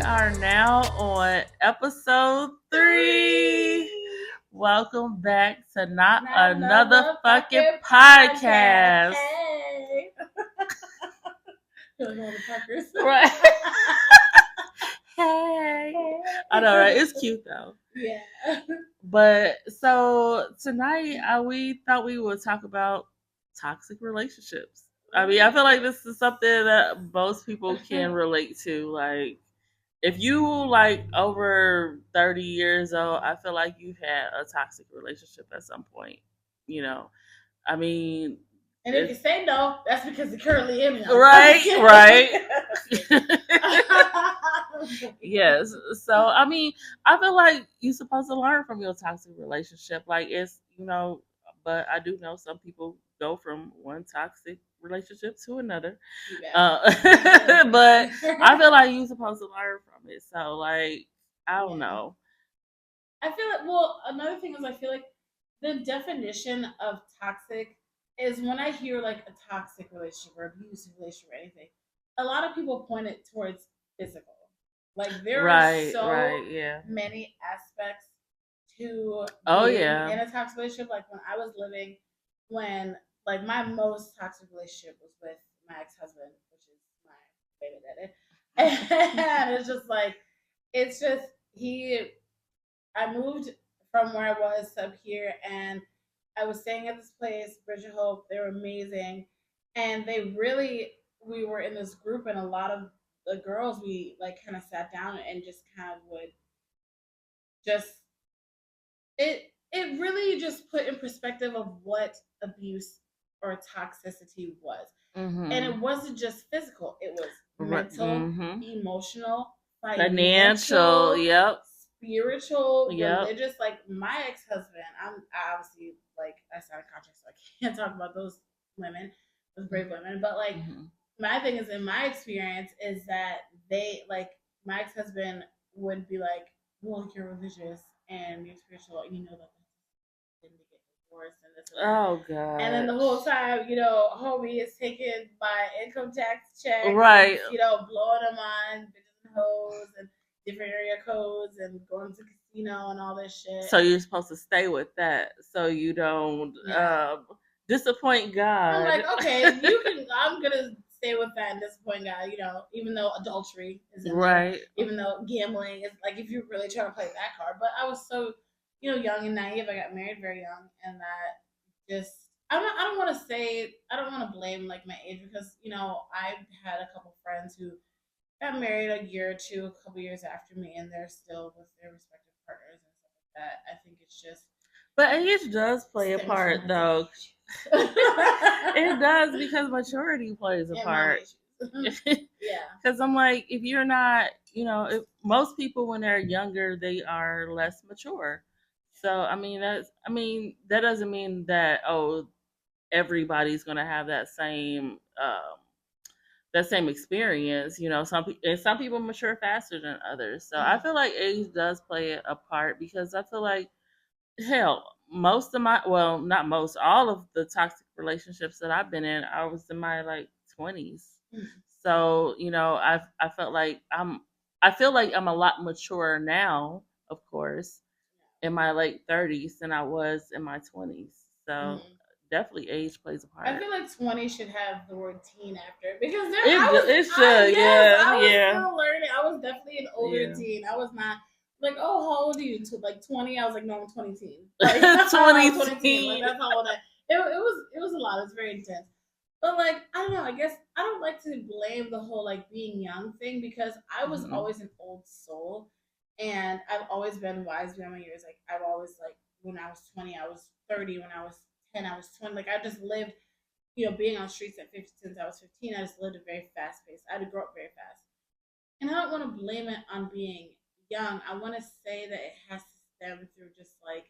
are now on episode 3. Welcome back to Not Another Fucking Podcast. Hey. Feel like one of the Parkers. Right. Hey. I know, right? It's cute though. Yeah. But so tonight, we thought we would talk about toxic relationships. I mean, I feel like this is something that most people can relate to. Like, if you like over 30 years old, I feel like you've had a toxic relationship at some point. You know, I mean, And if you say no, that's because you're currently in it. Right. Yes. So, I mean, I feel like you're supposed to learn from your toxic relationship. Like, but I do know some people go from one toxic relationship to another. But I feel like you're supposed to learn from it. So, like, I don't know. I feel like, another thing is I feel like the definition of toxic is when I hear like a toxic relationship or abusive relationship or anything, a lot of people point it towards physical. Like there are so many aspects to being in a toxic relationship. Like when like my most toxic relationship was with my ex-husband, which is my baby daddy. And it's just I moved from where I was up here, and I was staying at this place, Bridge of Hope. They were amazing, and we were in this group, and a lot of the girls we like kind of sat down and just kind of would just it really just put in perspective of what abuse or toxicity was, and it wasn't just physical; it was mental, emotional, financial, spiritual, religious. Like my ex-husband, I obviously like I signed a contract, so I can't talk about those women, those brave women. But like my thing is, in my experience, is that they like my ex-husband would be like, "Well, you're religious and you're spiritual, and you know that didn't get divorced and this and that." Oh god! And then the whole time, homie is taking my income tax check, right? And, blowing them on bitches and hoes and different area codes and going to casino and all this shit. So you're supposed to stay with that so you don't disappoint God. I'm like, okay, I'm gonna stay with that and disappoint God. Even though adultery is in there, even though gambling is like if you're really trying to play that card. But I was so young and naive. I got married very young, and that just I don't want to blame like my age because I had a couple friends who got married a year or two, a couple years after me, and they're still with their respective partners and stuff like that. I think it's just. But age does play a part, though. It does because maturity plays a part. Yeah. Because I'm like, if you're not, if most people when they're younger, they are less mature. So that doesn't mean that everybody's gonna have that same experience. Some people mature faster than others. So I feel like age does play a part because I feel like hell, most of not most, all of the toxic relationships that I've been in, I was in my like 20s. So, I felt like I feel like I'm a lot mature now, of course, in my late 30s than I was in my 20s. So, definitely age plays a part. I feel like 20 should have the word teen after it because it should. I was still learning. I was definitely an older teen. I was not like, oh, how old are you? To like 20, I was like, no, I'm 20 teen. Like 20 teen. Like that's how old it was a lot. It was very intense. But like, I don't know. I guess I don't like to blame the whole like being young thing because I was always an old soul, and I've always been wise beyond my years. Like I've always like when I was 20, I was 30. When I was 10, I was 20. Like I just lived, being on streets at 50 since I was 15. I just lived a very fast pace. I had to grow up very fast, and I don't want to blame it on being young. I want to say that it has to stem through just like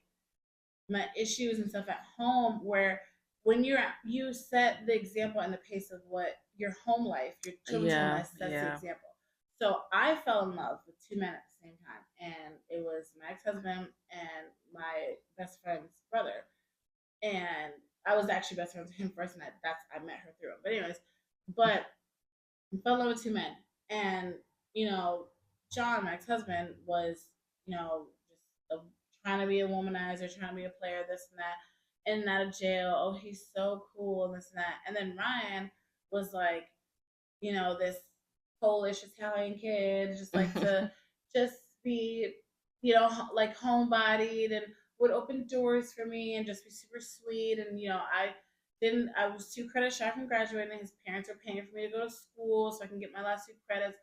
my issues and stuff at home where when you set the example and the pace of what your home life, your children's home life sets the example. So I fell in love with two men at the same time, and it was my ex-husband and my best friend's brother, and I was actually best friends with him first, and I met her through him. But anyways, I fell in love with two men, and Sean, my ex-husband, was, just trying to be a womanizer, trying to be a player, this and that, in and out of jail. Oh, he's so cool, and this and that. And then Ryan was like, this Polish Italian kid, just like to just be, like homebodied and would open doors for me and just be super sweet. And, I was 2 credits shy from graduating. His parents were paying for me to go to school so I can get my last 2 credits.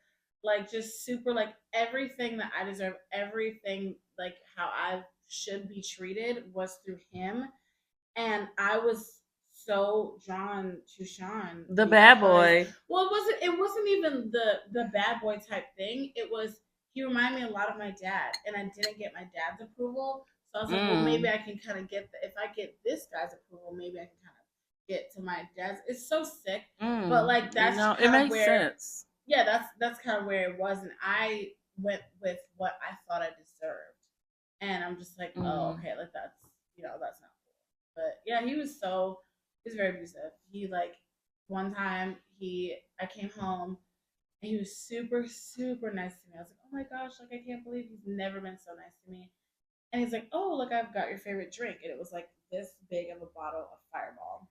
Like, just super, like, everything that I deserve, everything, like, how I should be treated was through him. And I was so drawn to Sean, the bad boy. Well, it wasn't even the bad boy type thing. It was, he reminded me a lot of my dad, and I didn't get my dad's approval. So I was like, well, maybe I can kind of get if I get this guy's approval, maybe I can kind of get to my dad's. It's so sick, but like that's it makes sense. Yeah, that's kind of where it was, and I went with what I thought I deserved, and I'm just like, oh, okay, like that's not cool. But yeah, he was very abusive. He, like, one time I came home and he was super, super nice to me. I was like, oh my gosh, like, I can't believe he's never been so nice to me. And he's like, oh, look, I've got your favorite drink. And it was like this big of a bottle of Fireball.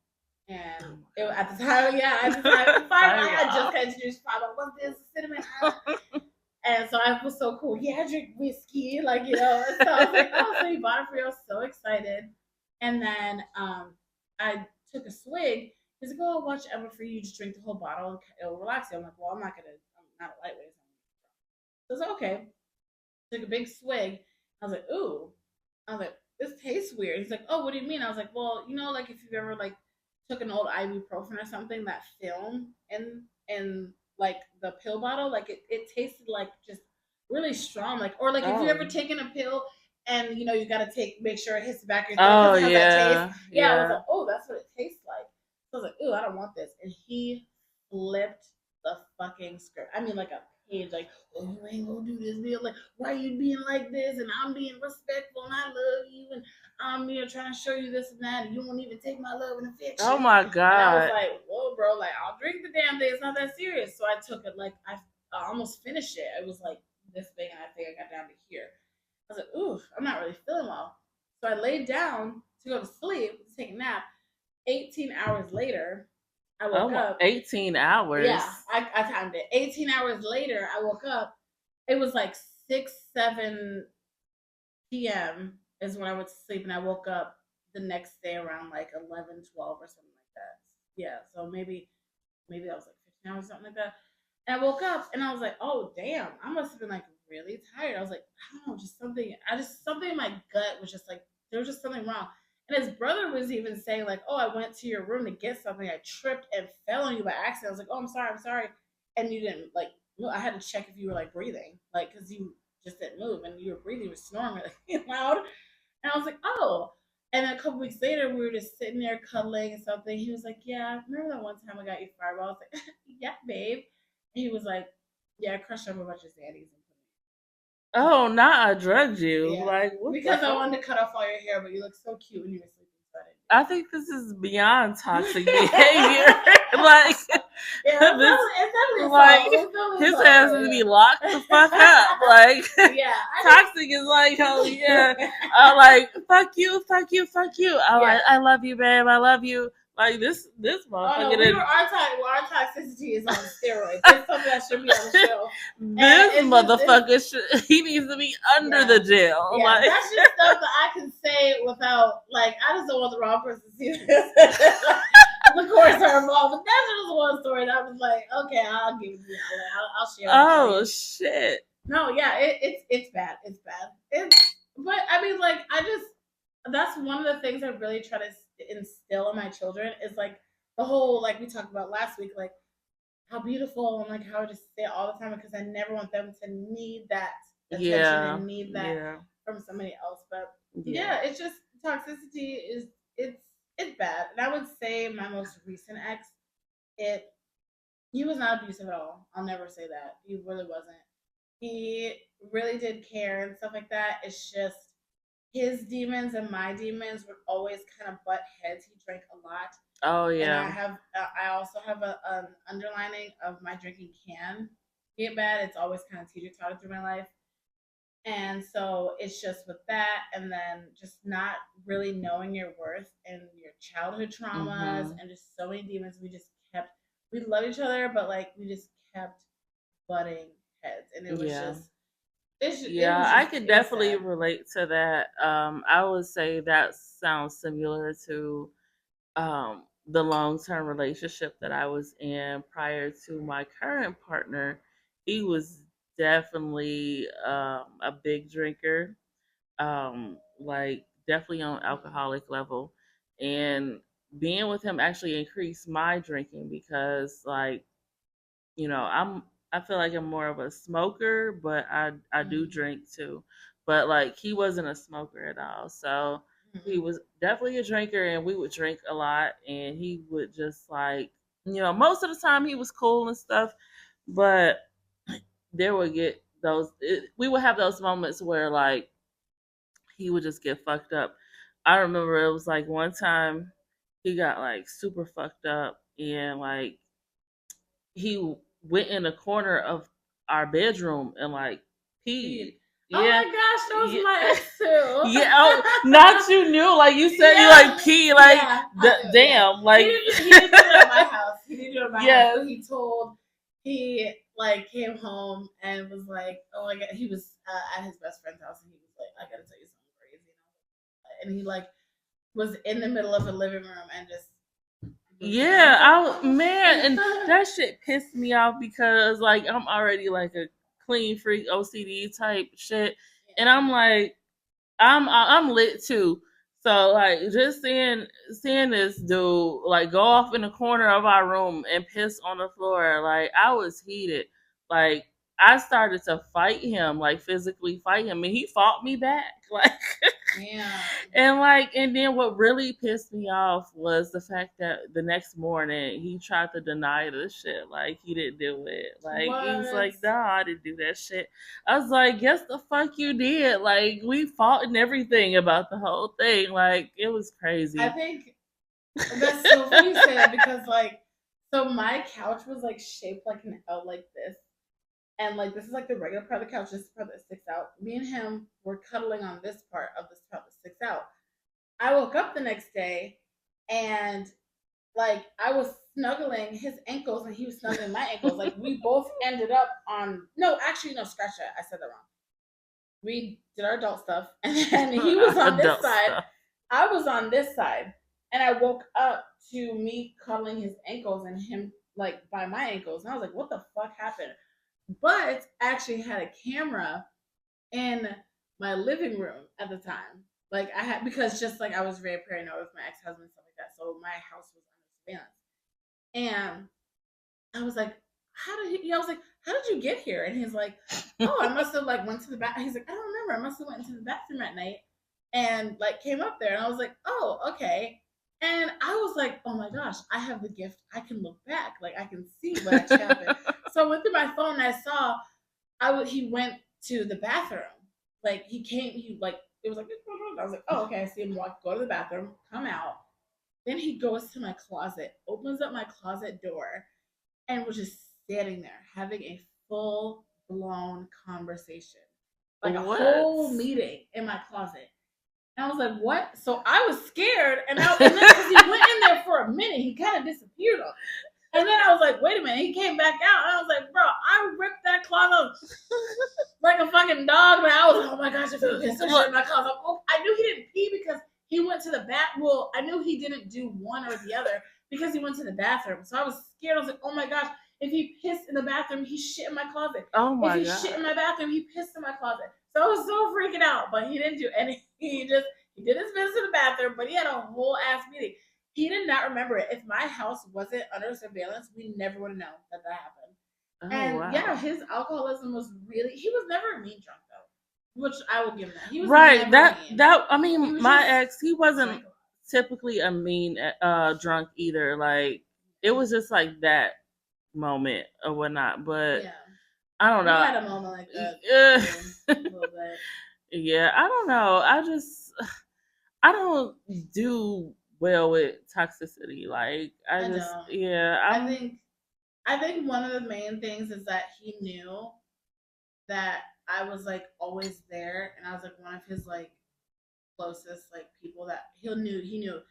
And at the time, Fireball, I had just got introduced Fireball. What's this? Cinnamon. And so I was so cool. Yeah, I drink whiskey, like, So I was like, oh, so he bought it for you. I was so excited. And then I took a swig. He's like, oh, I'll watch Emma for you. Just drink the whole bottle. It'll relax you. I'm like, well, I'm not a lightweight. So I was like, okay. Took a big swig. I was like, ooh. I was like, this tastes weird. He's like, oh, what do you mean? I was like, well, like, if you've ever, like, took an old ibuprofen or something, that film in like the pill bottle, like it tasted like just really strong, like, or like if you've ever taken a pill and you gotta make sure it hits the back of your throat because it has that taste. Yeah, I was like, oh, that's what it tastes like. So I was like, ooh, I don't want this. And he flipped the fucking script. I mean, like a page, like, oh, you ain't gonna do this deal. Like, why are you being like this? And I'm being respectful and I love you and I'm trying to show you this and that, and you won't even take my love and affection. Oh my god! And I was like, whoa, bro, like, I'll drink the damn thing. It's not that serious. So I took it, like, I almost finished it. It was like this big, and I think I got down to here. I was like, oof, I'm not really feeling well. So I laid down to go to sleep, to take a nap. 18 hours later, I woke up. 18 hours? Yeah, I timed it. 18 hours later, I woke up. It was like 6, 7 p.m. is when I went to sleep, and I woke up the next day around like 11, 12 or something like that. Yeah, so maybe that was like 15 hours, something like that. And I woke up and I was like, oh damn, I must have been like really tired. I was like, I don't know, something in my gut was just like, there was just something wrong. And his brother was even saying like, oh, I went to your room to get something. I tripped and fell on you by accident. I was like, oh, I'm sorry. And you didn't like, I had to check if you were like breathing, like, because you just didn't move and you were breathing, you were snoring really loud. And I was like, oh. And then a couple weeks later, we were just sitting there cuddling and something. He was like, yeah, remember that one time I got you Fireball? I was like, yeah, babe. And he was like, yeah, I crushed up a bunch of Xannies. Oh, not I drugged you. Yeah. Like, because I wanted to cut off all your hair, but you look so cute when you were sleeping. I think this is beyond toxic behavior. Like, yeah, this, like his ass needs to be locked the fuck up. Like, yeah, toxic is like, oh yeah, like fuck you. I love you, babe. I love you. Like this motherfucker. Oh, no, our toxicity is on steroids. It's something that should be on the show. This motherfucker he needs to be under the jail. Yeah, like, that's just stuff that I can say without, like, I just don't want the wrong person to see this. Of course, are involved, but that's just one story that I was like, okay, I'll give it to you. I'll share. Oh shit! No, yeah, it's bad. It's bad. But I mean, like, that's one of the things I really try to instill in my children is like the whole, like we talked about last week, like how beautiful and like how I just say it all the time because I never want them to need that attention and need that from somebody else. But yeah, it's just toxicity it's bad. And I would say my most recent ex, he was not abusive at all. I'll never say that. He really wasn't. He really did care and stuff like that. It's just his demons and my demons would always kind of butt heads. He drank a lot. Oh yeah. And I also have an underlining of my drinking can get mad, it's always kind of teeter totter through my life. And so it's just with that, and then just not really knowing your worth and your childhood traumas, and just so many demons. We love each other, but like we just kept butting heads, and it was Yeah. just, it Yeah, was I just, could it was definitely sad. relate to that. I would say that sounds similar to the long term relationship that I was in prior to my current partner. He was definitely a big drinker, like definitely on alcoholic level, and being with him actually increased my drinking because, like, I feel like I'm more of a smoker, but I do drink too. But like he wasn't a smoker at all. So he was definitely a drinker and we would drink a lot and he would just like, most of the time he was cool and stuff, but there would get we would have those moments where like he would just get fucked up. I remember it was like one time he got like super fucked up and like he went in the corner of our bedroom and like peed. Oh Yeah. my gosh, that was Yeah. my ex too. Yeah. Oh, not you knew. Like you said, you like pee. Like damn. Like he didn't do it at my house. He didn't do it at my yes. house. But he like came home and was like, oh my god, he was at his best friend's house and he was like, I gotta tell you something crazy. And he like was in the middle of a living room and just yeah, man, and that shit pissed me off because like I'm already like a clean freak OCD type shit, and I'm like I'm lit too. So like just seeing this dude like go off in the corner of our room and piss on the floor, like I was heated. Like I started to fight him, like physically fight him, and he fought me back. Like yeah. And then what really pissed me off was the fact that the next morning he tried to deny the shit. Like he didn't do it. Like he was like, "No, I didn't do that shit." I was like, "Yes, the fuck you did." Like we fought and everything about the whole thing. Like it was crazy. I think that's so funny you say that because like, so my couch was like shaped like an L like this. And like this is like the regular part of the couch, this is the part that sticks out. Me and him were cuddling on this part of this part that sticks out. I woke up the next day and like I was snuggling his ankles and he was snuggling my ankles. Like we both ended up on no, actually no, scratch that. I said that wrong. We did our adult stuff and then he was on this side. I was on this side. And I woke up to me cuddling his ankles and him like by my ankles. And I was like, what the fuck happened? But I actually had a camera in my living room at the time. Like I had because just like I was very paranoid with my ex husband and stuff like that. So my house was under surveillance. And I was like, how did he I was like, how did you get here? And he's like, oh, I must have like went to the bath. He's like, I don't remember. I must have went into the bathroom at night and like came up there. And I was like, oh, okay. And I was like, oh my gosh, I have the gift. I can look back. Like I can see what actually happened. So I went through my phone and I saw he went to the bathroom. Like he like it was like I was like, oh okay, I see him go to the bathroom, come out. Then he goes to my closet, opens up my closet door, and was just standing there having a full blown conversation. Like a whole meeting in my closet. And I was like, what? So I was scared, and then because he went in there for a minute, he kind of disappeared on. And then I was like, wait a minute. He came back out. And I was like, bro, I ripped that closet like a fucking dog. But I was like, oh my gosh, if he pissed some shit in my closet. Oh, I knew he didn't pee because he went to the bath. Well, I knew he didn't do one or the other because he went to the bathroom. So I was scared. I was like, oh my gosh, if he pissed in the bathroom, he shit in my closet. Oh my god. If he shit in my bathroom, he pissed in my closet. So I was so freaking out. But he didn't do anything. He did his business in the bathroom, but he had a whole ass meeting. He did not remember it. If my house wasn't under surveillance, we never would have known that happened. Oh, and wow. Yeah, his alcoholism was really. He was never a mean drunk though, which I will give him that. He was right. That I mean, my ex, he wasn't typically a mean drunk either. Like it was just like that moment or whatnot. But yeah. I don't know. We had a moment like that. A little bit. Yeah, I don't know. I don't do well with toxicity. Like I just don't. Yeah. I think I think one of the main things is that he knew that I was like always there, and I was like one of his like closest like people that he knew.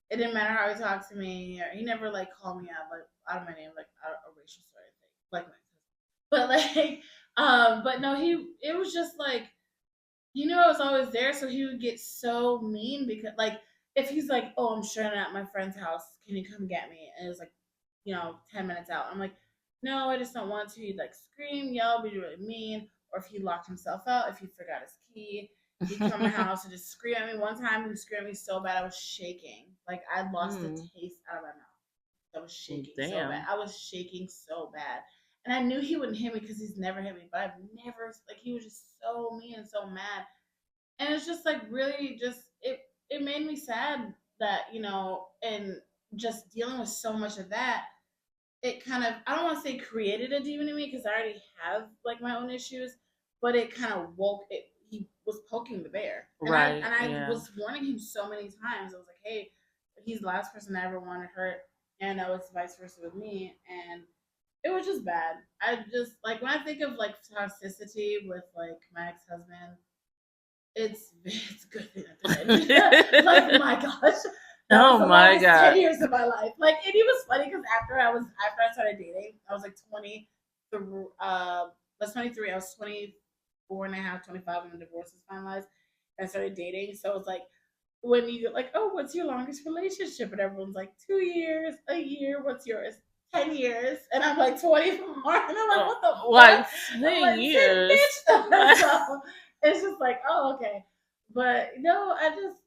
It didn't matter how he talked to me, or he never like called me out of my name, like out of a racial slur or anything, like my cousin. But like, but no, it was just like he knew I was always there, so he would get so mean because like if he's like, oh, I'm stranded at my friend's house, can you come get me? And it was like, 10 minutes out. I'm like, no, I just don't want to. He'd like scream, yell, be really mean, or if he locked himself out, if he forgot his key, he'd come to my house and just scream at me. One time, he screamed at me so bad I was shaking, like I lost the taste out of my mouth. I was shaking so bad. I was shaking so bad. And I knew he wouldn't hit me because he's never hit me, but I've never like he was just so mean and so mad. And it's just like really just it made me sad that, and just dealing with so much of that, it kind of I don't want to say created a demon in me because I already have like my own issues, but it kind of woke it. He was poking the bear, and Right. I was warning him so many times. I was like, hey, he's the last person I ever wanted hurt, and that was vice versa with me, and it was just bad. I just like when I think of like toxicity with like my ex husband, it's a good thing that did. Like my gosh, that was the longest 10 years of my life. Like, and it was funny because after I started dating, I was like 20. I was 23. I was 24 and a half, 25 when the divorce was finalized. And I started dating, so it was like when you get like, oh, what's your longest relationship? And everyone's like 2 years, a year. What's yours? 10 years, and I'm like 24, and I'm like, what the like fuck? 10 years. So it's just like, oh, okay. But no, I just,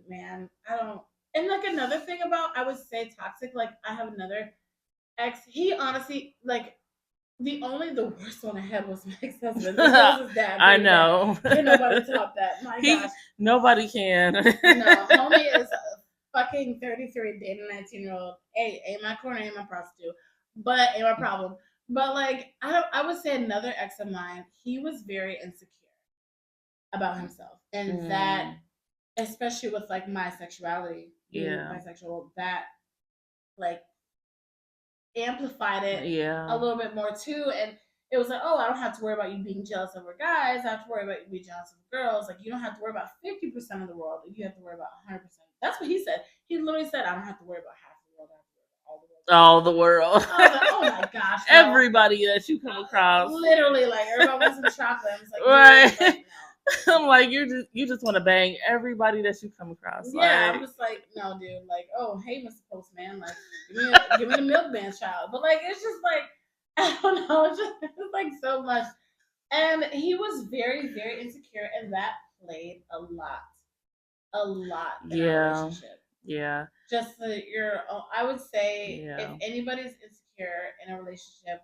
man, I don't. And like another thing about, I would say toxic. Like I have another ex. He honestly, like, the worst one I had was my ex husband. This was his dad. I know. Can nobody top that? My gosh, nobody can. No, homie is fucking 33, dating a 19-year-old. Hey, ain't my corner, ain't my prostitute, but ain't my problem. But like, I would say another ex of mine, he was very insecure about himself, and that, especially with like my sexuality, being bisexual, that like amplified it a little bit more too. And it was like, oh, I don't have to worry about you being jealous over guys. I have to worry about you being jealous of girls. Like, you don't have to worry about 50% of the world. You have to worry about 100%. That's what he said. He literally said, I don't have to worry about half the world. I have to worry about all the world. All the world. I was like, oh my gosh. Everybody that you come across. Literally, like, everybody wants some chocolate. I was like, right. Like, no. I'm like, you just want to bang everybody that you come across. Yeah, like, I'm just like, no, dude. Like, oh, hey, Mr. Postman, like, give me the milkman child. But like, it's just like, I don't know, it's like so much. And he was very, very insecure, and that played a lot in our relationship. Yeah. Just I would say, if anybody's insecure in a relationship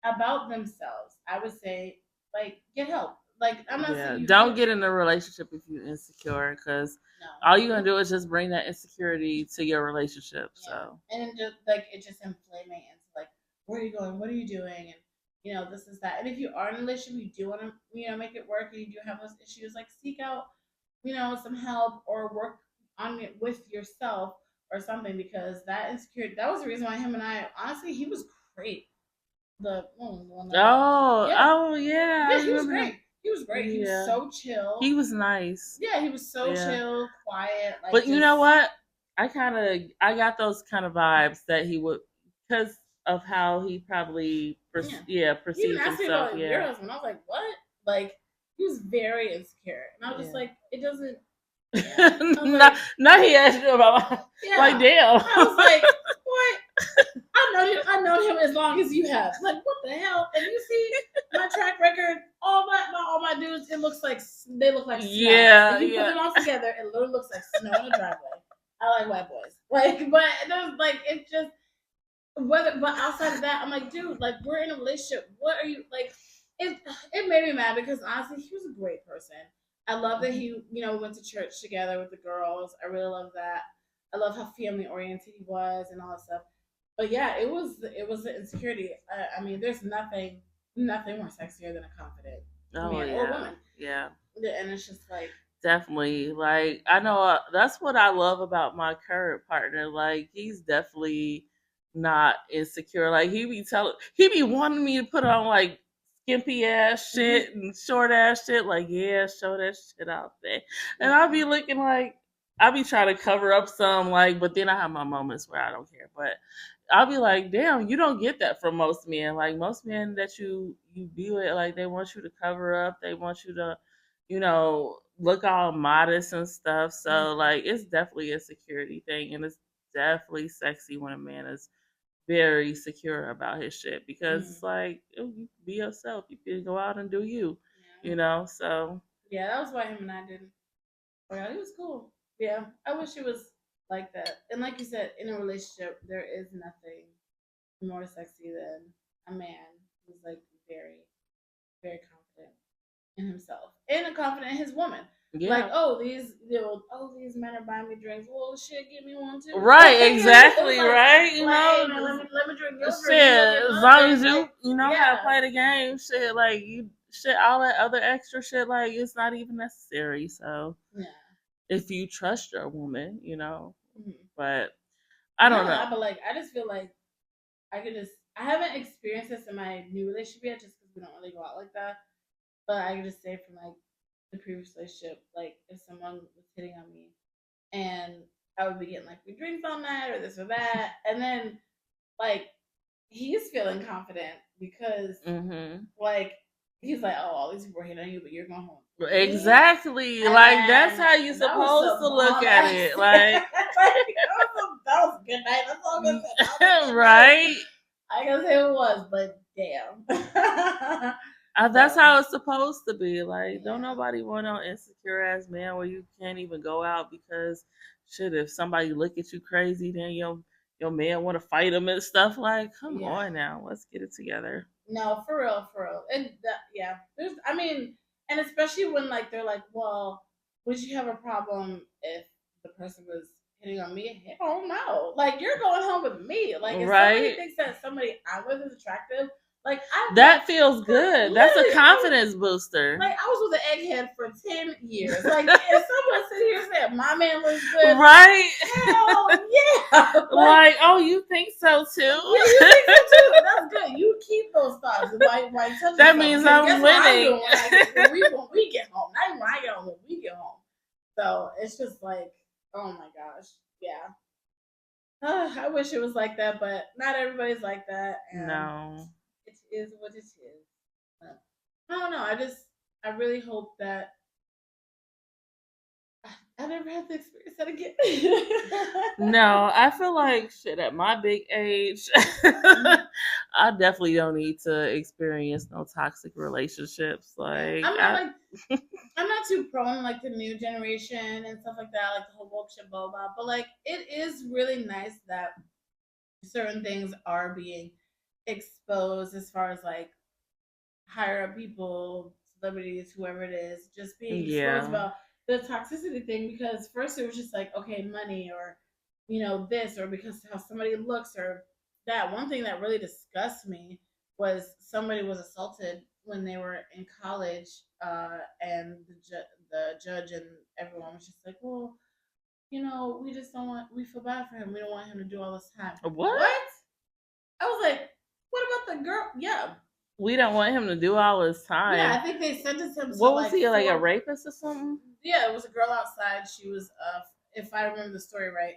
about themselves, I would say, like, get help. Like, I'm not saying don't get in a relationship if you're insecure, because all you're gonna do is just bring that insecurity to your relationship. Yeah. So, and just like it just inflames into like, where are you going? What are you doing? And this is that. And if you are in a relationship, you do want to make it work, and you do have those issues, like seek out some help or work on it with yourself or something, because that insecurity, that was the reason why him and I, honestly, he was great. Yeah, he was great. He was great. He was so chill. He was nice. Yeah, he was so chill, quiet. Like, but you know what? I got those kind of vibes that he would, because of how he probably perceived himself. Your husband. I was like, what? Like, he was very insecure, and I was just like, it doesn't. Yeah. Not he asked you about like, damn. I was like, what? I know him as long as you have. Like, what the hell? And you see my track record, all my dudes, it looks like they look like snow. Yeah. If you put them all together, it literally looks like snow in a driveway. I like white boys. Like, but there's like, it's just but outside of that, I'm like, dude, like, we're in a relationship. What are you like? It made me mad because honestly, he was a great person. I love that he, went to church together with the girls. I really love that. I love how family oriented he was and all that stuff. But yeah, it was the insecurity. I mean, there's nothing more sexier than a confident man or woman. Yeah. And it's just like, definitely, like, I know that's what I love about my current partner. Like, he's definitely not insecure. Like he be wanting me to put on like skimpy ass shit and short ass shit. Like, yeah, show that shit out there. And I'll be looking like I'll be trying to cover up some like, but then I have my moments where I don't care. But I'll be like, damn, you don't get that from most men. Like most men that you be with, like they want you to cover up. They want you to, look all modest and stuff. So like it's definitely a security thing, and it's definitely sexy when a man is very secure about his shit because it's like you can be yourself. You can go out and do you, So yeah, that was why him and I didn't. Oh yeah, he was cool. Yeah, I wish it was like that. And like you said, in a relationship, there is nothing more sexy than a man who's like very, very confident in himself and confident in his woman. Yeah. Like, these men are buying me drinks. Well, shit, give me one too. Right, exactly, like, right. Hey, man, let me drink your shit. Drink. As long as you know how to play the game, shit, like all that other extra shit, like it's not even necessary. So, yeah, if you trust your woman, But I don't know. But like, I just feel like I haven't experienced this in my new relationship yet, just because we don't really go out like that. But I can just say from like the previous relationship, like if someone was hitting on me and I would be getting like free drinks all night or this or that, and then like he's feeling confident because like he's like, oh, all these people are hitting on you, but you're going home. Exactly. And like that's how you're supposed to look at it. Like that was a good night. That's all good. Right. I can say it was, but damn. That's how it's supposed to be. Like, don't nobody want no insecure ass man where you can't even go out because shit, if somebody look at you crazy, then your man want to fight him and stuff. Like, come on now, let's get it together. No, for real, and and especially when like they're like, well, would you have a problem if the person was hitting on me? Hell no. Like you're going home with me. Like if somebody thinks that somebody I'm with is attractive, like that feels good. That's a confidence booster. Like I was with an egghead for 10 years. Like if someone sit here and said my man looks good, right? Hell yeah. Like, oh, you think so too? Yeah, you think so too. That's good. You keep those thoughts. That means I'm winning. When we get home, not even when I get home. When we get home, so it's just like, oh my gosh, yeah. I wish it was like that, but not everybody's like that. And no, it is what it is. I don't know. I really hope that I never had to experience that again. No, I feel like shit at my big age, I definitely don't need to experience no toxic relationships. Like I'm not too prone like the new generation and stuff like that, like the whole woke shit, blah blah. But like, it is really nice that certain things are being exposed as far as like higher up people, celebrities, whoever it is, just being exposed about the toxicity thing. Because first it was just like, okay, money or this, or because how somebody looks or that. One thing that really disgusts me was somebody was assaulted when they were in college, and the judge and everyone was just like, well, we just don't want, we feel bad for him. We don't want him to do all this time. What? I was like, what about the girl? Yeah. We don't want him to do all his time. Yeah, I think they sentenced him. What was he, like a rapist or something? Yeah, it was a girl outside. She was, if I remember the story right,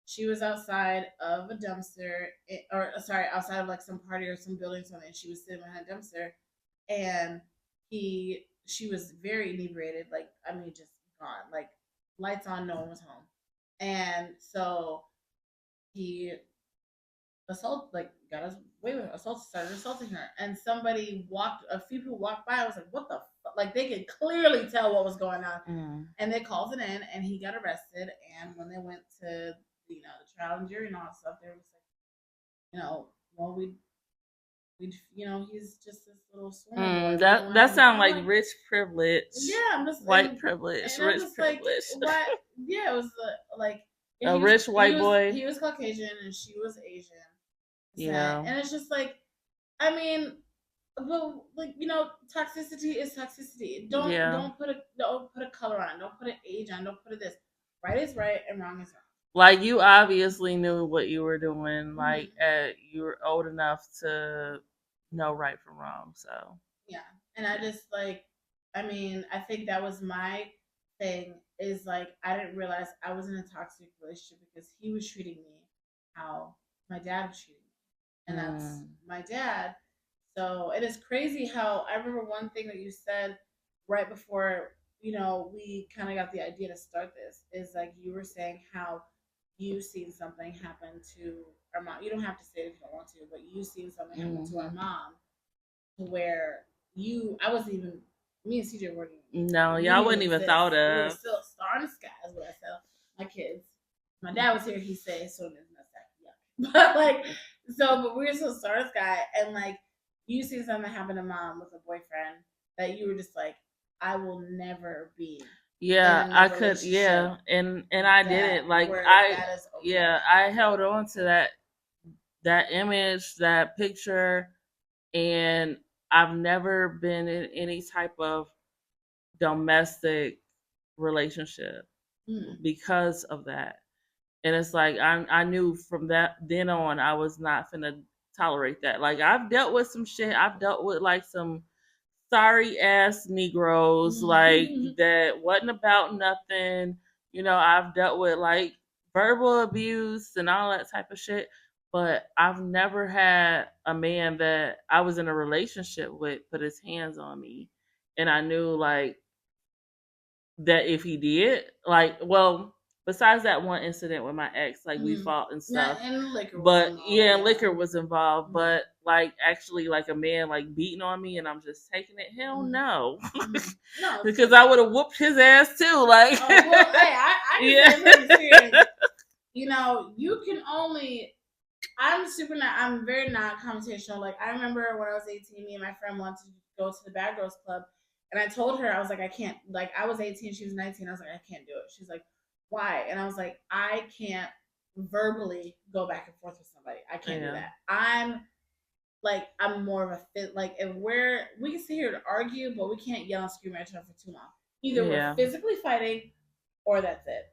she was outside of a dumpster, outside of like some party or some building or something. She was sitting behind a dumpster, and she was very inebriated. Like, I mean, just gone. Like, lights on, no one was home, and so he started assaulting her, and a few people walked by. I was like, what the fuck? Like, they could clearly tell what was going on, and they called it in, and he got arrested. And when they went to the trial and jury and all that stuff, they were just like, well, he's just this little swimmer. That sounds like rich privilege. Yeah, I'm just white privilege, rich privilege. Like, it was like a rich white boy. He was Caucasian and she was Asian. Yeah, and it's just like, I mean, but like, toxicity is toxicity. Don't put a color on. Don't put an age on. Don't put this. Right is right and wrong is wrong. Like you obviously knew what you were doing. Like you were old enough to know right from wrong. So yeah, and I just like, I mean, I think that was my thing. Is like I didn't realize I was in a toxic relationship because he was treating me how my dad was treating me, and that's my dad. So it is crazy how I remember one thing that you said right before we kind of got the idea to start this is like you were saying how you seen something happen to our mom. You don't have to say it if you don't want to, but you seen something happen to our mom to where I wasn't even, me and CJ weren't even, no, y'all wouldn't even thought of. We were still star in the sky, is what I tell my kids. My dad was here, he said, so there's no sex, yeah. But like, but we were still star in the sky, and like, you see something happen to mom with a boyfriend that you were just like, I will never be. Yeah, I could. Yeah, and I did it. Like I held on to that image, that picture, and I've never been in any type of domestic relationship because of that. And it's like I knew from that then on I was not gonna tolerate that. Like I've dealt with some shit. I've dealt with like some sorry ass Negroes, like that wasn't about nothing. I've dealt with like verbal abuse and all that type of shit. But I've never had a man that I was in a relationship with put his hands on me. And I knew like that if he did, like, well, besides that one incident with my ex, like we fought and stuff. And liquor but involved, yeah, liquor was involved. But like actually, like a man like beating on me and I'm just taking it. Hell no, no, because I would have whooped his ass too. Like, oh, well, hey, I can say experience. You can only. I'm very non-confrontational. Like I remember when I was 18, me and my friend wanted to go to the Bad Girls Club, and I told her I was like, I can't. Like I was 18, she was 19. I was like, I can't do it. She's like, why? And I was like, I can't verbally go back and forth with somebody. I can't do that. I'm more of a fit. Like if we can sit here to argue, but we can't yell and scream at each other for too long. Either we're physically fighting, or that's it.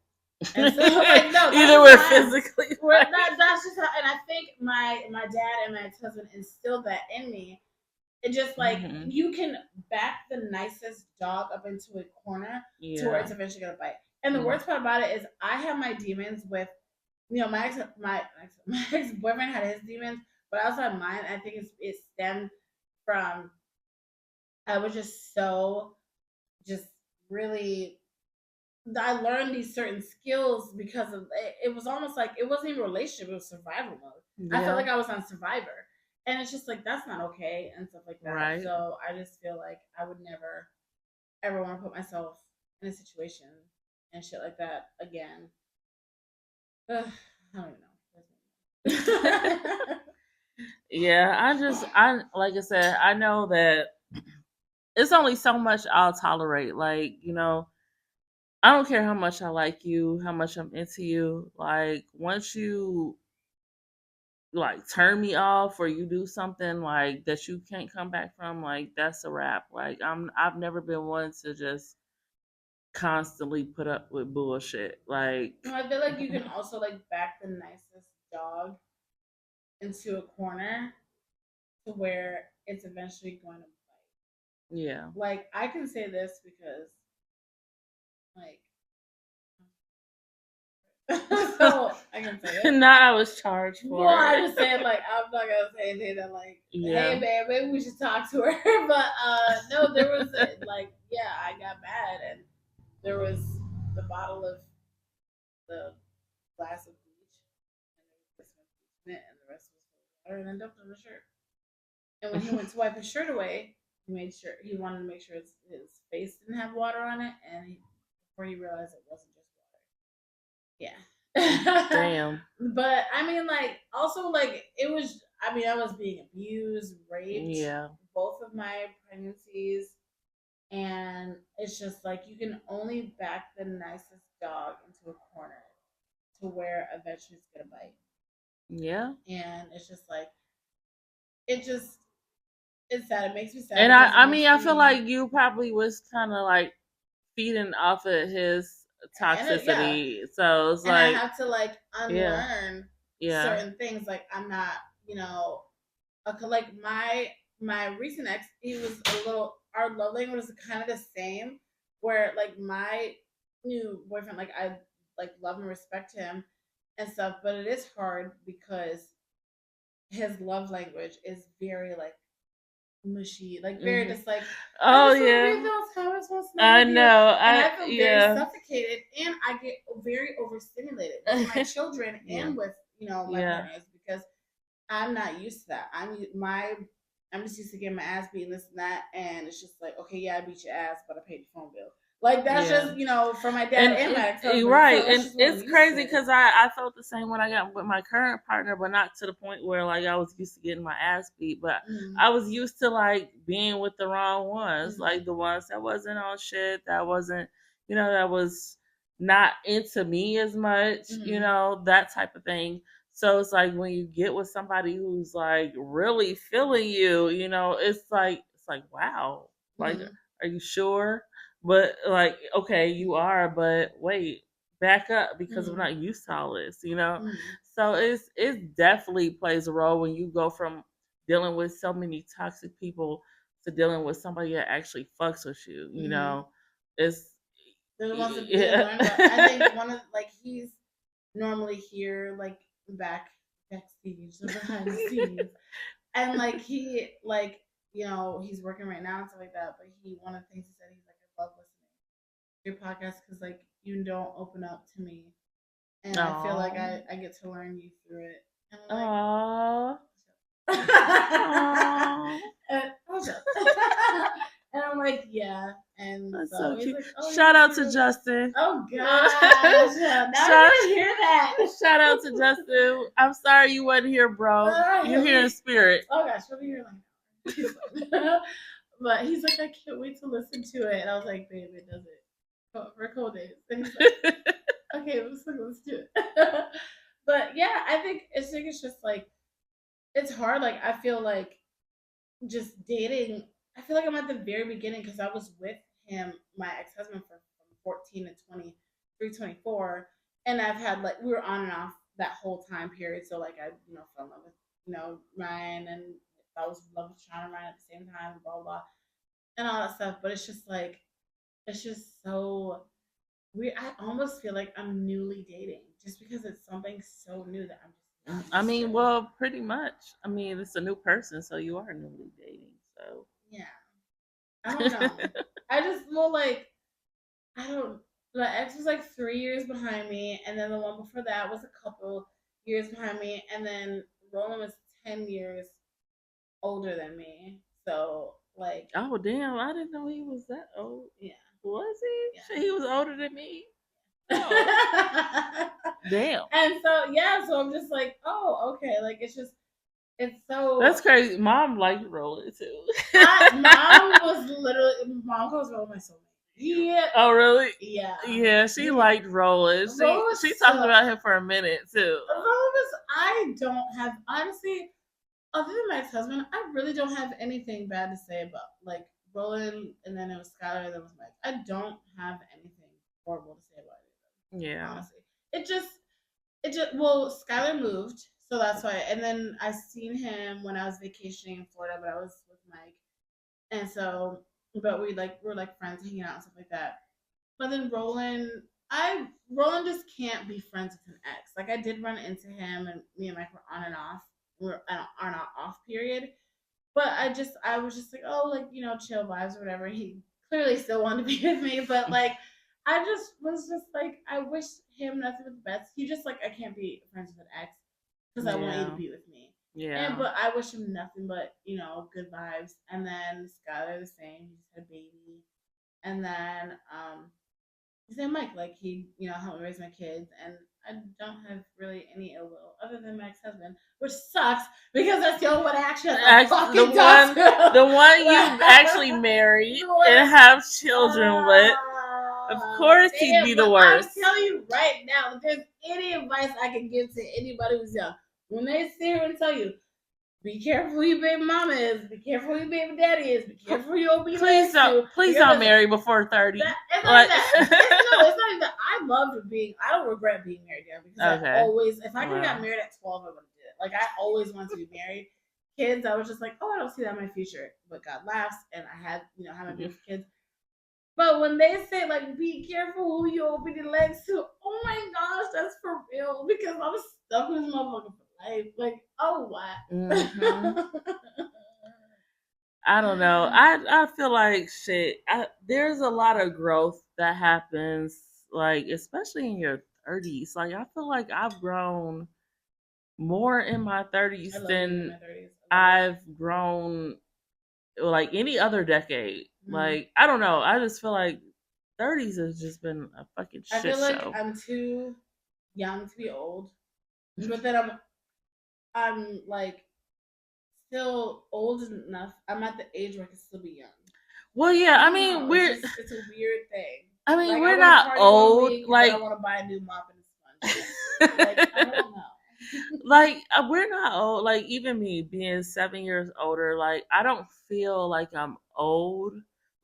And so, like, no, either we're physically, that's just how. And I think my dad and my ex-husband instilled that in me. It just like you can back the nicest dog up into a corner to where it's eventually gonna bite. And the worst part about it is I have my demons with, my ex boyfriend had his demons, but I also have mine. I think it stemmed from I was just so just really. I learned these certain skills because of it was almost like it wasn't even a relationship, it was survival mode. Yeah. I felt like I was on Survivor. And it's just like that's not okay and stuff like that. Right. So I just feel like I would never ever want to put myself in a situation and shit like that again. I don't know. Yeah, I like I said, I know that it's only so much I'll tolerate. Like, I don't care how much I like you, how much I'm into you. Like once you like turn me off or you do something like that you can't come back from, like that's a wrap. Like I've never been one to just constantly put up with bullshit. Like I feel like you can also like back the nicest dog into a corner to where it's eventually going to bite. Yeah. Like I can say this because like so I can say it. Not I was charged for. Well, I just said like I'm not gonna say anything that like, hey man, maybe we should talk to her. But no, there was like I got mad and there was the bottle of the glass of bleach and the rest was water and then dumped on the shirt. And when he went to wipe his shirt away, he wanted to make sure his face didn't have water on it, and before he realized it wasn't just water. Yeah. Damn. But I mean, like, also, like, it was. I mean, I was being abused, raped. Yeah. Both of my pregnancies, and it's just like you can only back the nicest dog into a corner to where eventually it's gonna bite. Yeah. And it's just like, it's sad. It makes me sad. And I mean, I feel like you probably was kind of like feeding off of his toxicity. So it's and like I have to like unlearn yeah. certain things. Like I'm not, like my recent ex, he was a little. Our love language was kind of the same. Where like my new boyfriend, like I like love and respect him and stuff, but it is hard because his love language is very like mushy, like very just like I just read those comments once in a know. And I feel very suffocated, and I get very overstimulated with my children and with my partners because I'm not used to that. I'm just used to getting my ass beaten, this and that, and it's just like, okay, yeah, I beat your ass, but I paid your phone bill. Like that's just from my dad and my ex-husband. Right, so and it's crazy because I felt the same when I got with my current partner, but not to the point where like I was used to getting my ass beat, but I was used to like being with the wrong ones, like the ones that wasn't on shit, that wasn't that was not into me as much, that type of thing. So it's like when you get with somebody who's like really feeling you, it's like wow, like are you sure? But like, okay, you are, but wait, back up because we're not used to all this, So it definitely plays a role when you go from dealing with so many toxic people to dealing with somebody that actually fucks with you. It's there's ones that learn about. I think one of like he's normally here like backstage or behind the scenes, and like he like he's working right now and stuff like that. But one of the things he said, he's like, I love listening to your podcast because like you don't open up to me, and I feel like I get to learn you through it. And I'm like, and I'm like, yeah. And that's so cute. Like, shout out to Justin. Oh gosh. Now you hear that. Shout out to Justin. I'm sorry you wasn't here, bro. You're here in spirit. Oh gosh, we'll be here like but he's like, I can't wait to listen to it. And I was like, babe, it does it. For cold days. And he's like, okay, let's do it. But yeah, I think it's just like it's hard. Like I feel like just dating. I feel like I'm at the very beginning because I was with him, my ex-husband, from 14 to 23, 24, and I've had like we were on and off that whole time period. So like I fell in love with Ryan, and I was in love with Sean and Ryan at the same time, blah blah, blah, and all that stuff. But it's just like it's just so weird. I almost feel like I'm newly dating just because it's something so new that I'm just. I mean, well, pretty much. I mean, it's a new person, so you are newly dating. So yeah, I don't know. I just like I don't. My ex was like 3 years behind me, and then the one before that was a couple years behind me, and then Roland was 10 years older than me. So like, oh damn, I didn't know he was that old. Yeah, was he? Yeah. He was older than me. Oh. Damn. And so I'm just like, oh, okay. Like it's so. That's crazy. Mom liked Roland too. Mom calls Roland my soulmate. Yeah. Oh really? Yeah. Yeah, she liked Roland. She talked about him for a minute too. I don't have honestly, other than my ex-husband, I really don't have anything bad to say about like Roland, and then it was Skylar, and then it was Mike. I don't have anything horrible to say about it. Yeah. Honestly. It just Skylar moved, so that's why. And then I seen him when I was vacationing in Florida, but I was with Mike, and so, but we're like friends, hanging out and stuff like that. But then Roland just can't be friends with an ex. Like I did run into him, and me and Mike were on and off. We were on our off period, but I was just like, oh, like chill vibes or whatever. He clearly still wanted to be with me, but like. I just was just like, I wish him nothing but the best. He just like, I can't be friends with an ex because I want you to be with me. Yeah. But I wish him nothing but good vibes. And then Skylar the same. He just had a baby. And then his name Mike. Like he helped me raise my kids, and I don't have really any ill will other than my ex-husband, which sucks because that's the only one I actually the one you actually married and have children with. Of course, he'd be the worst. I'm telling you right now, if there's any advice I can give to anybody who's young, when they sit here and tell you, be careful who your baby mama is, be careful who your baby daddy is, be careful who you'll be Please don't marry before 30. It's not even that. I loved being. I don't regret being married young because I always, if I could have got married at 12, I would have did it. Like I always wanted to be married. Kids, I was just like, oh, I don't see that in my future. But God laughs, and I had, have my beautiful kids. But when they say like, be careful who you open your legs to, oh my gosh, that's for real. Because I'm stuck with this motherfucker for life. Like, oh what? Mm-hmm. I don't know. I feel like shit. There's a lot of growth that happens, like especially in your 30s. Like I feel like I've grown more in my 30s than I've grown like any other decade. Mm-hmm. Like I don't know. I just feel like 30s has just been a fucking shit show. I feel like I'm too young to be old, but then I'm like still old enough. I'm at the age where I can still be young. Well, yeah. I mean, it's a weird thing. I mean, like, we're not old. Week, like I want to buy a new mop and a sponge. Like I don't know. Like we're not old. Like even me being 7 years older, like I don't feel like I'm old.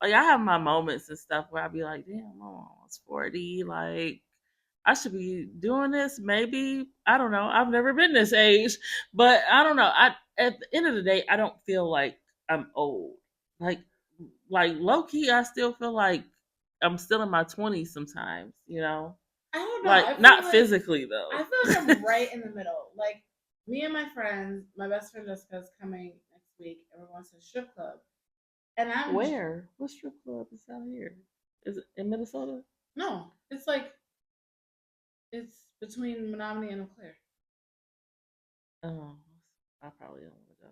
Like I have my moments and stuff where I be like, damn, I'm almost 40. Like I should be doing this. Maybe I don't know. I've never been this age, but I don't know. At the end of the day, I don't feel like I'm old. Like low key, I still feel like I'm still in my 20s sometimes. I don't know. Like not physically though. I feel like I'm right in the middle. Like me and my friends, my best friend Jessica's coming next week, and we're going to the strip club. And I'm where? What strip club is out here? Is it in Minnesota? No, it's like it's between Menominee and Eau Claire. Oh, I probably don't want to go.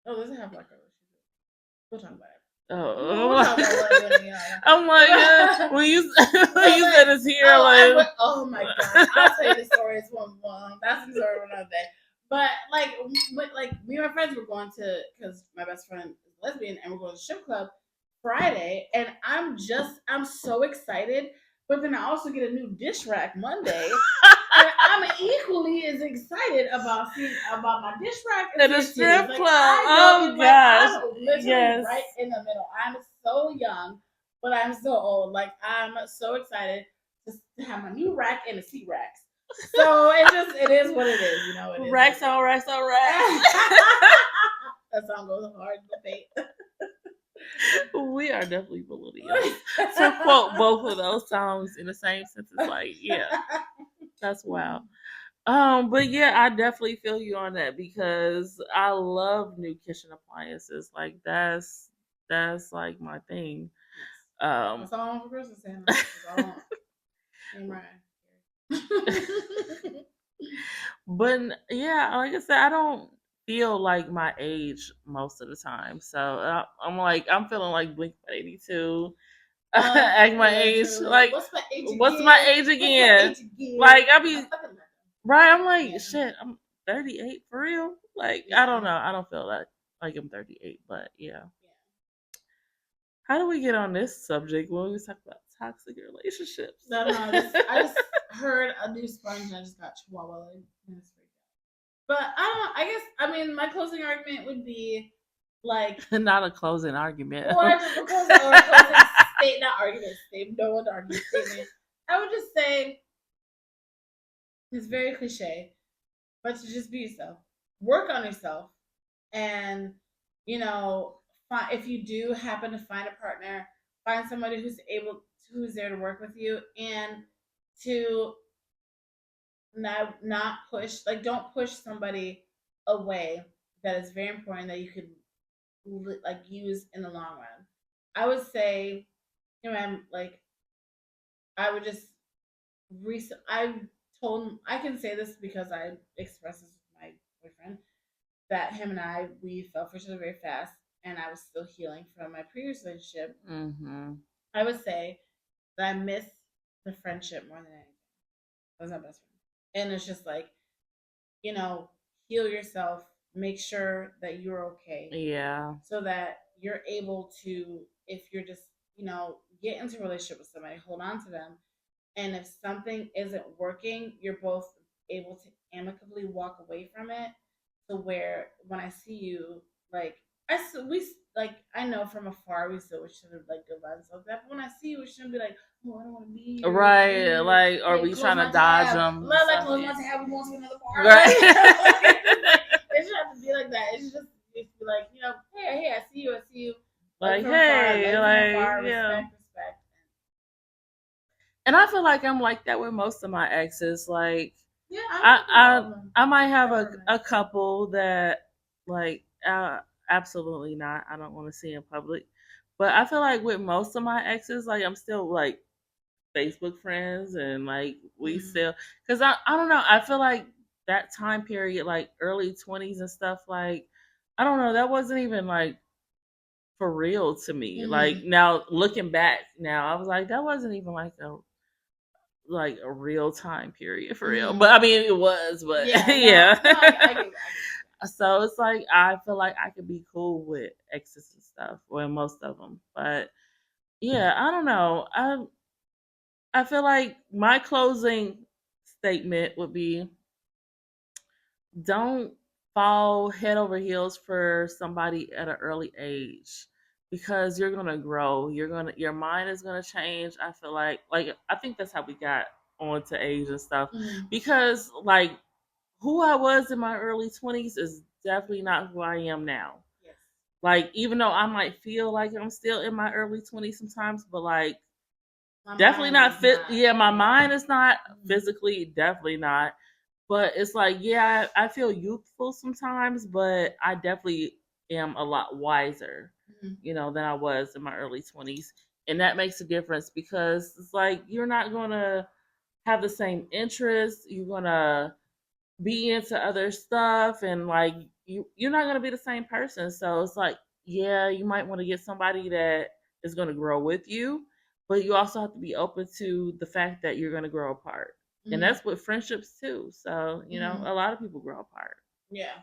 Oh, there's a half black girl. We'll talk about it. Oh, I'm like, when you said it's here, oh my god! I'll tell you the story. It's one. That's the story for another day. But like me and my friends were going to, because my best friend is lesbian, and we're going to the strip club Friday, and I'm so excited. But then I also get a new dish rack Monday. And I'm equally as excited about my dish rack at the strip club. Oh gosh! I'm literally right in the middle. I'm so young, but I'm so old. Like I'm so excited to have my new rack and the seat racks. So it is what it is. It is. Racks on racks on racks. That song goes hard in the face. We are definitely millennials. To quote both of those songs in the same sentence, like, yeah, that's wild. But yeah, I definitely feel you on that because I love new kitchen appliances. Like that's like my thing. That's all I want for Christmas, Santa. That's all I want. Right. But yeah, like I said, I don't feel like my age most of the time. So I'm feeling like Blink-182. Act my age. Like what's my age again? Like I be right. I'm like shit. I'm 38 for real. Like I don't know. I don't feel like I'm 38. But yeah. How do we get on this subject when we talk about toxic relationships? No. I just heard a new sponge and I just got chihuahua. But I mean, my closing argument would be like not a closing argument. Or just a closing statement, not argument statement. No one argument statement. I would just say it's very cliche, but to just be yourself, work on yourself, and if you do happen to find a partner, find somebody who's there to work with you, and to not push, like don't push somebody away that is very important that you could like use in the long run. I would say, I'm like, I would just I can say this because I expressed this with my boyfriend that him and we fell for each other very fast, and I was still healing from my previous relationship. Mm-hmm. I would say that I miss the friendship more than anything. That was my best friend, and it's just like, heal yourself, make sure that you're okay, yeah, so that you're able to, if you're just get into a relationship with somebody, hold on to them, and if something isn't working, you're both able to amicably walk away from it, to where when I see you, like, we like I know from afar we still wish them like good vibes like that. But when I see you, it shouldn't be like, oh, I don't want to be here. Right, like, or we trying to dodge them. Like close my tab, we want to another part. Right. It should have to be like that. It's just be like, hey, I see you. Like, hey, far, yeah. Respect. And I feel like I'm like that with most of my exes. Like, yeah, I might have a couple that like absolutely not. I don't want to see in public. But I feel like with most of my exes, like I'm still like Facebook friends and like we still, because I don't know, I feel like that time period, like early 20s and stuff, like I don't know, that wasn't even like for real to me. Like now looking back now, I was like, that wasn't even like a real time period for real. But I mean it was, but yeah. No, I get so it's like I feel like I could be cool with exes and stuff, well most of them. But yeah, I don't know. I feel like my closing statement would be, don't fall head over heels for somebody at an early age, because you're gonna grow. Your mind is gonna change. I feel like I think that's how we got onto age and stuff. Because like who I was in my early 20s is definitely not who I am now. Yes. Like even though I might feel like I'm still in my early 20s sometimes, but like definitely not fit. Yeah, my mind is not physically, definitely not. But it's like, yeah, I feel youthful sometimes, but I definitely am a lot wiser, than I was in my early 20s. And that makes a difference because it's like you're not going to have the same interests. You're going to be into other stuff, and like you're not going to be the same person. So it's like, yeah, you might want to get somebody that is going to grow with you, but you also have to be open to the fact that you're going to grow apart. And that's with friendships too. So a lot of people grow apart. Yeah,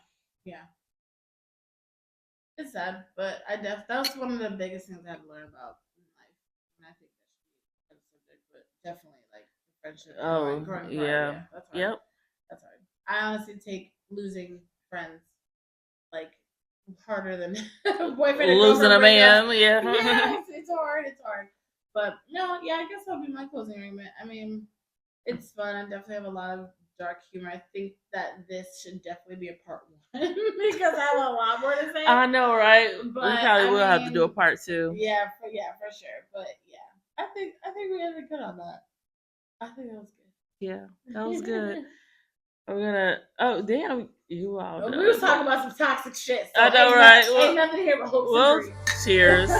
it's sad, but that was one of the biggest things I had to learn about in life, and I think that should be a subject, but definitely like friendship. Growing apart. Yeah, that's hard. Yep, that's hard. I honestly take losing friends like harder than boyfriend and losing a man. Yeah, it's hard. It's hard. But no, yeah, I guess that'll be my closing argument. I mean, it's fun. I definitely have a lot of dark humor. I think that this should definitely be a part one because I have a lot more to say. I know, right? But we probably will have to do a part two. Yeah, for sure. But yeah, I think we ended good on that. I think that was good. Yeah, that was good. I'm gonna. Oh damn, you all. We was talking about some toxic shit. So I know, right? Ain't nothing here but hopes and dreams. Cheers.